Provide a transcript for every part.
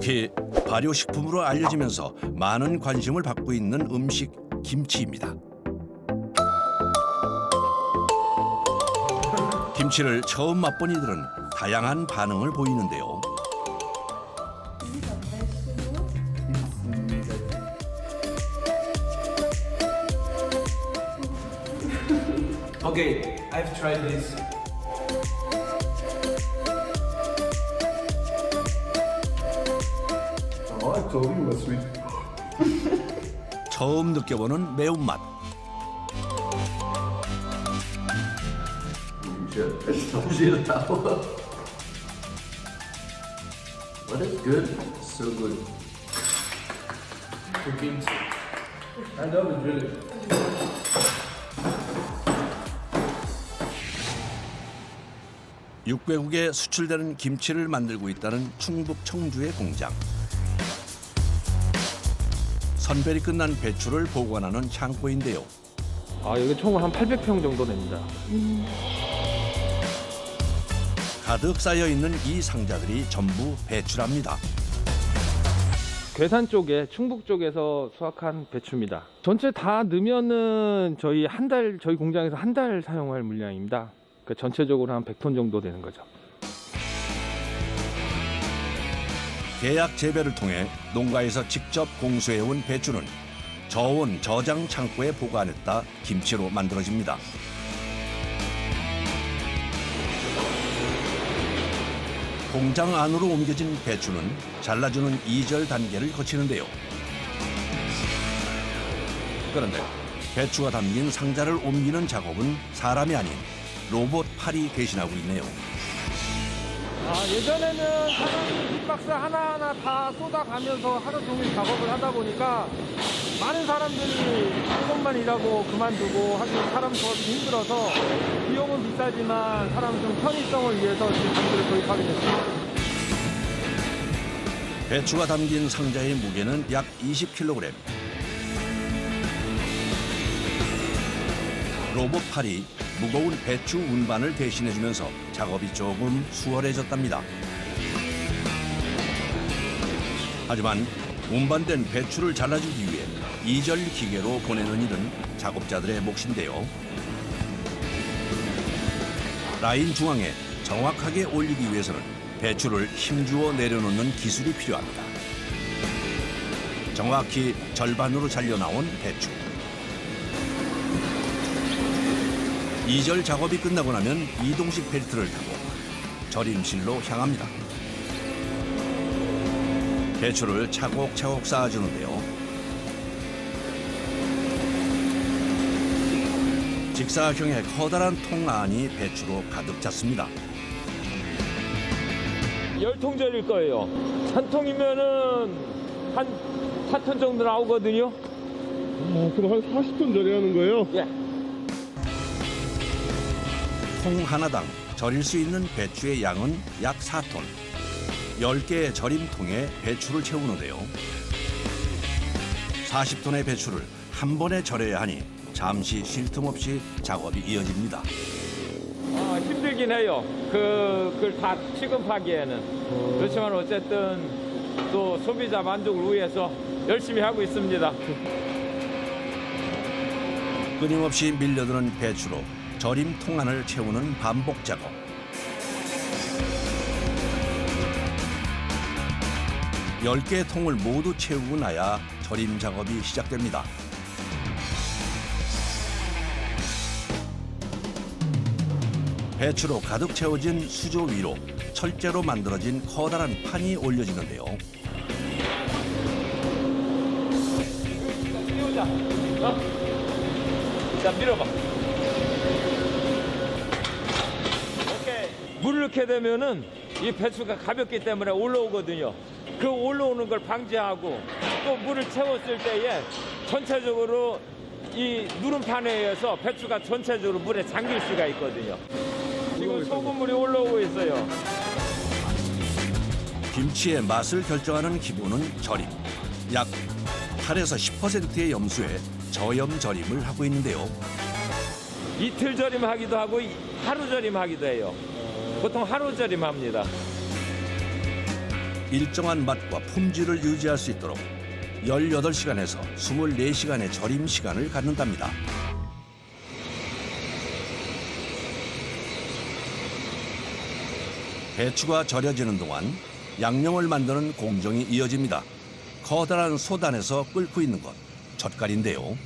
특히 발효식품으로 알려지면서 많은 관심을 받고 있는 음식 김치입니다. 김치를 처음 맛본 이들은 다양한 반응을 보이는데요. Okay, I've tried this. Oh, I told you it was sweet. 처음 느껴보는 매운맛. What is good? So good. For kimchi. I love it really. 육외국에 수출되는 김치를 만들고 있다는 충북 청주의 공장. 선별이 끝난 배추를 보관하는 창고인데요. 여기 총 한 800평 정도 됩니다. 가득 쌓여 있는 이 상자들이 전부 배추랍니다. 괴산 쪽에 충북 쪽에서 수확한 배추입니다. 전체 다 넣으면은 저희 공장에서 한 달 사용할 물량입니다. 그 전체적으로 한 100톤 정도 되는 거죠. 계약 재배를 통해 농가에서 직접 공수해온 배추는 저온 저장 창고에 보관했다 김치로 만들어집니다. 공장 안으로 옮겨진 배추는 잘라주는 이절 단계를 거치는데요. 그런데 배추가 담긴 상자를 옮기는 작업은 사람이 아닌 로봇 팔이 대신하고 있네요. 예전에는 사람 박스 하나하나 다 쏟아가면서 하루 종일 작업을 하다 보니까 많은 사람들이 한 곳만 일하고 그만두고 하기 사람 구하기 힘들어서 비용은 비싸지만 사람 좀 편의성을 위해서 지금 장비를 도입하게 됐습니다. 배추가 담긴 상자의 무게는 약 20kg. 로봇 팔이 무거운 배추 운반을 대신해주면서 작업이 조금 수월해졌답니다. 하지만 운반된 배추를 잘라주기 위해 이절 기계로 보내는 일은 작업자들의 몫인데요. 라인 중앙에 정확하게 올리기 위해서는 배추를 힘주어 내려놓는 기술이 필요합니다. 정확히 절반으로 잘려나온 배추. 이절 작업이 끝나고 나면 이동식 벨트를 타고 절임실로 향합니다. 배추를 차곡차곡 쌓아주는데요. 직사형의 커다란 통 안이 배추로 가득 찼습니다. 10통 절일 거예요. 한 통이면은 한 4톤 정도 나오거든요. 그럼 한 40톤 절여하는 거예요? 예. 통 하나당 절일 수 있는 배추의 양은 약 4톤. 10개의 절임통에 배추를 채우는데요. 40톤의 배추를 한 번에 절여야 하니 잠시 쉴 틈 없이 작업이 이어집니다. 힘들긴 해요. 그걸 다 취급하기에는. 그렇지만 어쨌든 또 소비자 만족을 위해서 열심히 하고 있습니다. 끊임없이 밀려드는 배추로 절임통 안을 채우는 반복 작업. 열 개의 통을 모두 채우고 나야 절임 작업이 시작됩니다. 배추로 가득 채워진 수조 위로 철제로 만들어진 커다란 판이 올려지는데요. 띄우자. 자, 밀어봐. 오케이. 물을 넣게 되면은 이 배추가 가볍기 때문에 올라오거든요. 그 올라오는 걸 방지하고 또 물을 채웠을 때에 전체적으로 이 누름판에 의해서 배추가 전체적으로 물에 잠길 수가 있거든요. 지금 소금물이 올라오고 있어요. 김치의 맛을 결정하는 기본은 절임. 약 8에서 10%의 염수에 저염 절임을 하고 있는데요. 이틀 절임하기도 하고 하루 절임하기도 해요. 보통 하루 절임합니다. 일정한 맛과 품질을 유지할 수 있도록 18시간에서 24시간의 절임 시간을 갖는답니다. 배추가 절여지는 동안 양념을 만드는 공정이 이어집니다. 커다란 소단에서 끓고 있는 것, 젓갈인데요.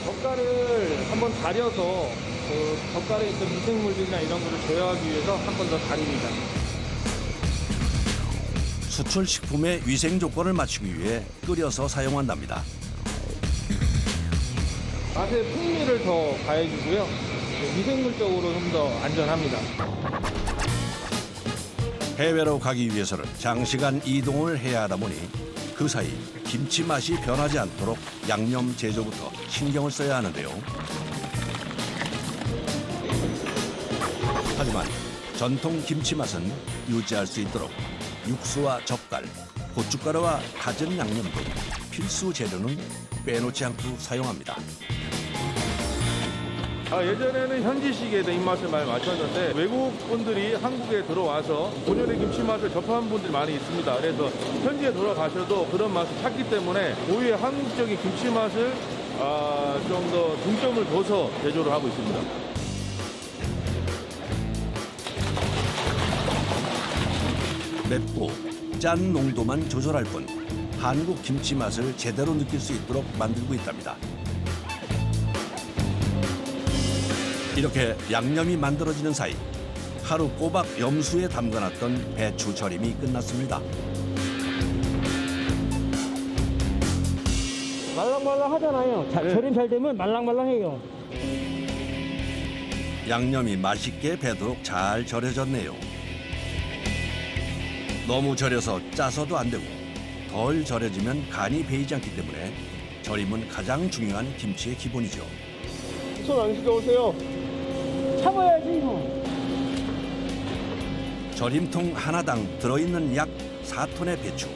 젓갈을 한번 달여서 그 젓갈에 있던 미생물들이나 이런 거를 제어하기 위해서 한 번 더 달입니다. 수출 식품의 위생 조건을 맞추기 위해 끓여서 사용한답니다. 맛의 풍미를 더 가해주고요. 미생물적으로 좀 더 안전합니다. 해외로 가기 위해서는 장시간 이동을 해야 하다 보니 그 사이 김치 맛이 변하지 않도록 양념 제조부터 신경을 써야 하는데요. 하지만 전통 김치 맛은 유지할 수 있도록 육수와 젓갈, 고춧가루와 다진 양념 등 필수 재료는 빼놓지 않고 사용합니다. 예전에는 현지식에 대한 입맛을 많이 맞췄는데 외국 분들이 한국에 들어와서 본연의 김치 맛을 접한 분들이 많이 있습니다. 그래서 현지에 돌아가셔도 그런 맛을 찾기 때문에 오히려 한국적인 김치 맛을 좀 더 중점을 둬서 제조를 하고 있습니다. 맵고 짠 농도만 조절할 뿐 한국 김치 맛을 제대로 느낄 수 있도록 만들고 있답니다. 이렇게 양념이 만들어지는 사이 하루 꼬박 염수에 담가놨던 배추 절임이 끝났습니다. 말랑말랑하잖아요. 절임 잘 되면 말랑말랑해요. 양념이 맛있게 배도록 잘 절여졌네요. 너무 절여서 짜서도 안 되고 덜 절여지면 간이 배이지 않기 때문에 절임은 가장 중요한 김치의 기본이죠. 손 안 시려우세요? 참아야지 뭐. 절임통 하나당 들어있는 약 4톤의 배추.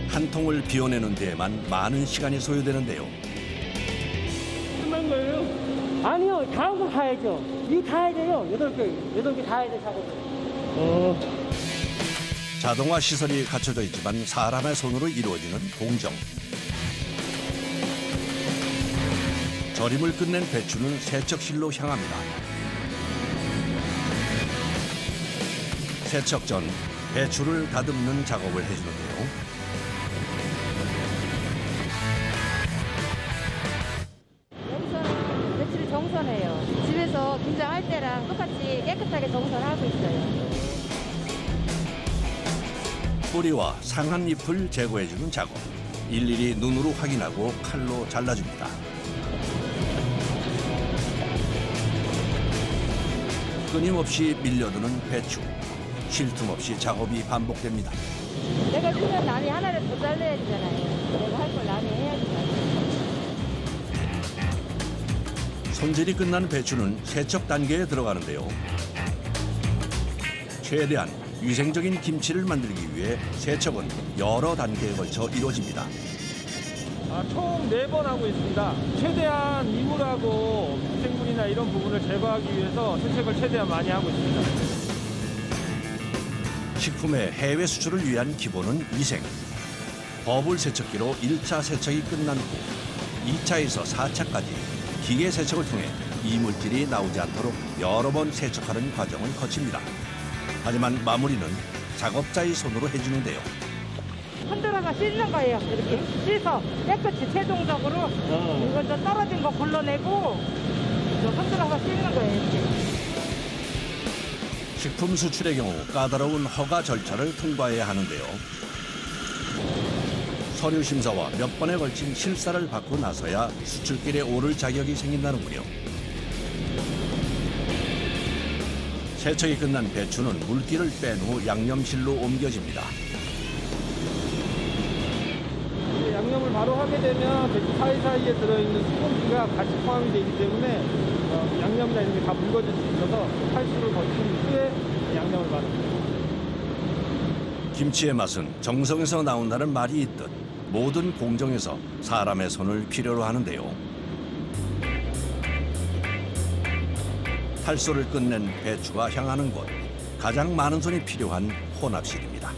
한 통을 비워내는 데에만 많은 시간이 소요되는데요. 끝난 거예요? 아니요, 다음 거 가야죠. 이거 다 해야 돼요. 8개 다 해야 돼, 작업. 자동화 시설이 갖춰져 있지만 사람의 손으로 이루어지는 공정. 절임을 끝낸 배추는 세척실로 향합니다. 세척 전 배추를 다듬는 작업을 해주는데요. 여기서는 배추를 정선해요. 집에서 김장할 때랑 똑같이 깨끗하게 정선하고 있어요. 뿌리와 상한 잎을 제거해주는 작업. 일일이 눈으로 확인하고 칼로 잘라줍니다. 끊임없이 밀려드는 배추. 쉴 틈 없이 작업이 반복됩니다. 내가 쓰면 남이 하나를 더 잘라야 되잖아요. 내가 할 걸 남이 해야지. 손질이 끝난 배추는 세척 단계에 들어가는데요. 최대한 위생적인 김치를 만들기 위해 세척은 여러 단계에 걸쳐 이루어집니다. 총 4번 하고 있습니다. 최대한 이물하고 미생물이나 이런 부분을 제거하기 위해서 세척을 최대한 많이 하고 있습니다. 식품의 해외 수출을 위한 기본은 위생. 버블 세척기로 1차 세척이 끝난 후 2차에서 4차까지 기계 세척을 통해 이물질이 나오지 않도록 여러 번 세척하는 과정을 거칩니다. 하지만 마무리는 작업자의 손으로 해주는데요. 흔들어서 씻는 거예요. 이렇게 씻어 깨끗이 최종적으로 이거 저 떨어진 거 걸러내고 저 흔들어서 씻는 거예요. 이렇게. 식품 수출의 경우 까다로운 허가 절차를 통과해야 하는데요. 서류 심사와 몇 번에 걸친 실사를 받고 나서야 수출길에 오를 자격이 생긴다는군요. 세척이 끝난 배추는 물기를 뺀 후 양념실로 옮겨집니다. 양념을 바로 하게 되면 배추 사이사이에 들어있는 수분기가 같이 포함이 되기 때문에 양념이나 이런 게 다 묽어질 수 있어서 칼수를 거친 후에 양념을 받습니다. 김치의 맛은 정성에서 나온다는 말이 있듯 모든 공정에서 사람의 손을 필요로 하는데요. 활소를 끝낸 배추가 향하는 곳, 가장 많은 손이 필요한 혼합실입니다.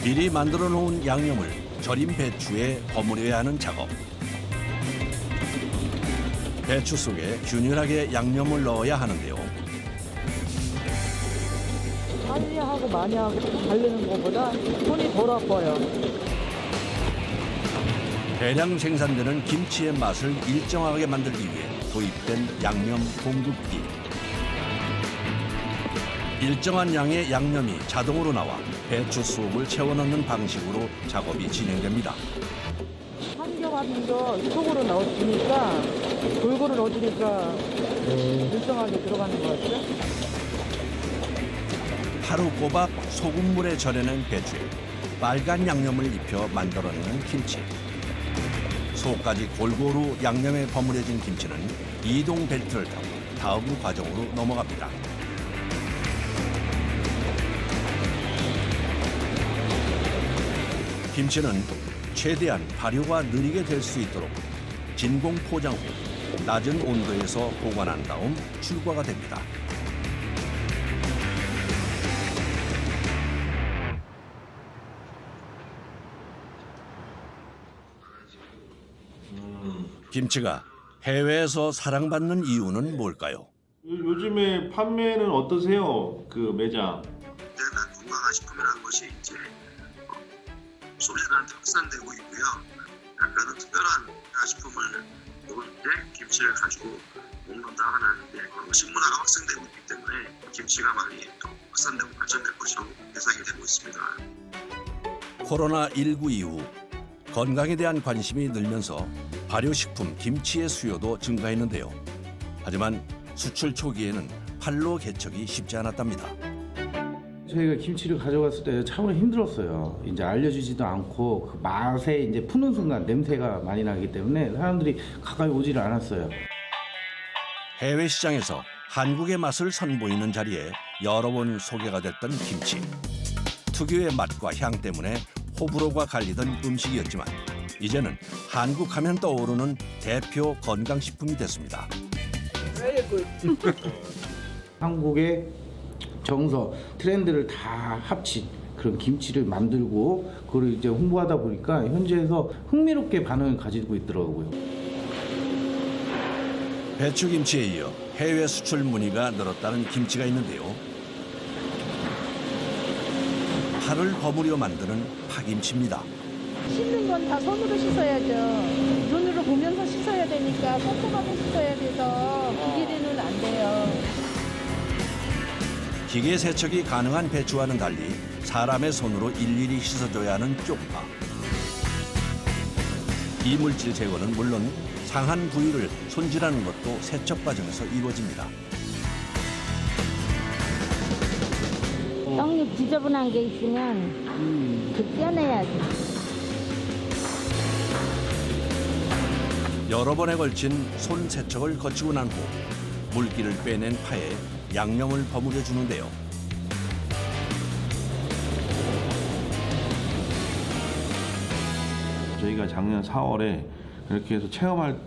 미리 만들어 놓은 양념을 절인 배추에 버무려야 하는 작업. 배추 속에 균일하게 양념을 넣어야 하는데요. 빨리 하고 많이 하고 달리는 것보다 손이 덜 아파요. 대량 생산되는 김치의 맛을 일정하게 만들기 위해 도입된 양념 공급기. 일정한 양의 양념이 자동으로 나와 배추 속을 채워 넣는 방식으로 작업이 진행됩니다. 한 겹 한 겹 속으로 넣어주니까 골고루 넣어주니까 일정하게 들어가는 것 같아요. 하루 꼬박 소금물에 절여낸 배추에 빨간 양념을 입혀 만들어내는 김치. 속까지 골고루 양념에 버무려진 김치는 이동 벨트를 타고 다음 과정으로 넘어갑니다. 김치는 최대한 발효가 느리게 될 수 있도록 진공 포장 후 낮은 온도에서 보관한 다음 출과가 됩니다. 김치가 해외에서 사랑받는 이유는 뭘까요? 요즘에 판매는 어떠세요? 그 매장. 다양한 건강한 식품이라는 것이 이제 소비자들한테 확산되고 있고요. 약간은 특별한 식품을 먹을 때 김치를 가지고 먹는다 하는 식문화가 확산되고 있기 때문에 김치가 많이 또 확산되고 발전될 것으로 예상이 되고 있습니다. 코로나19 이후 건강에 대한 관심이 늘면서 발효식품 김치의 수요도 증가했는데요. 하지만 수출 초기에는 판로 개척이 쉽지 않았답니다. 저희가 김치를 가져갔을 때 참으로 힘들었어요. 이제 알려주지도 않고 그 맛에 이제 푸는 순간 냄새가 많이 나기 때문에 사람들이 가까이 오지를 않았어요. 해외 시장에서 한국의 맛을 선보이는 자리에 여러 번 소개가 됐던 김치. 특유의 맛과 향 때문에 호불호가 갈리던 음식이었지만 이제는 한국 하면 떠오르는 대표 건강식품이 됐습니다. 한국의 정서, 트렌드를 다 합친 그런 김치를 만들고 그걸 이제 홍보하다 보니까 현지에서 흥미롭게 반응을 가지고 있더라고요. 배추김치에 이어 해외 수출 문의가 늘었다는 김치가 있는데요. 파를 버무려 만드는 파김치입니다. 씻는 건 다 손으로 씻어야죠. 눈으로 보면서 씻어야 되니까 꼼꼼하게 씻어야 돼서 기계로는 안 돼요. 기계 세척이 가능한 배추와는 달리 사람의 손으로 일일이 씻어줘야 하는 쪽파. 이물질 제거는 물론 상한 부위를 손질하는 것도 세척 과정에서 이루어집니다. 떡잎 지저분한 게 있으면 그 떼내야지. 여러 번에 걸친 손 세척을 거치고 난 후 물기를 빼낸 파에 양념을 버무려 주는데요. 저희가 작년 4월에 이렇게 해서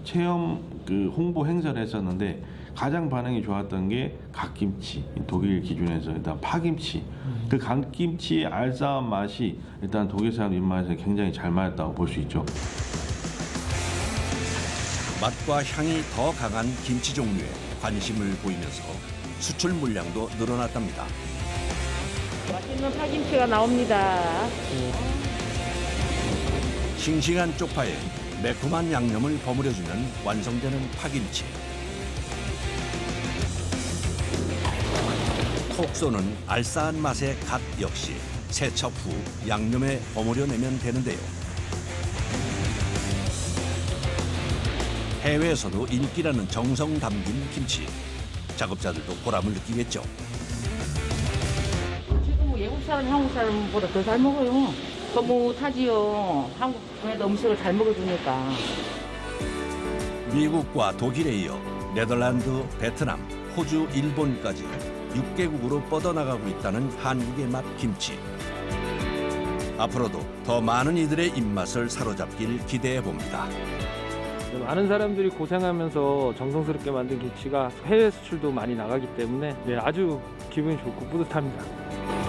체험 그 홍보 행사를 했었는데 가장 반응이 좋았던 게 갓김치, 독일 기준에서 일단 파김치. 그 갓김치의 알싸한 맛이 일단 독일 사람 입맛에 굉장히 잘 맞았다고 볼 수 있죠. 맛과 향이 더 강한 김치 종류에 관심을 보이면서 수출 물량도 늘어났답니다. 맛있는 파김치가 나옵니다. 싱싱한 쪽파에 매콤한 양념을 버무려주면 완성되는 파김치. 톡 쏘는 알싸한 맛의 갓 역시 세척 후 양념에 버무려내면 되는데요. 해외에서도 인기라는 정성 담긴 김치. 작업자들도 보람을 느끼겠죠. 지금 외국 사람, 한국 사람보다 더 잘 먹어요. 너무 타지요. 한국에도 음식을 잘 먹어주니까. 미국과 독일에 이어 네덜란드, 베트남, 호주, 일본까지 6개국으로 뻗어나가고 있다는 한국의 맛 김치. 앞으로도 더 많은 이들의 입맛을 사로잡길 기대해 봅니다. 많은 사람들이 고생하면서 정성스럽게 만든 김치가 해외 수출도 많이 나가기 때문에 아주 기분이 좋고 뿌듯합니다.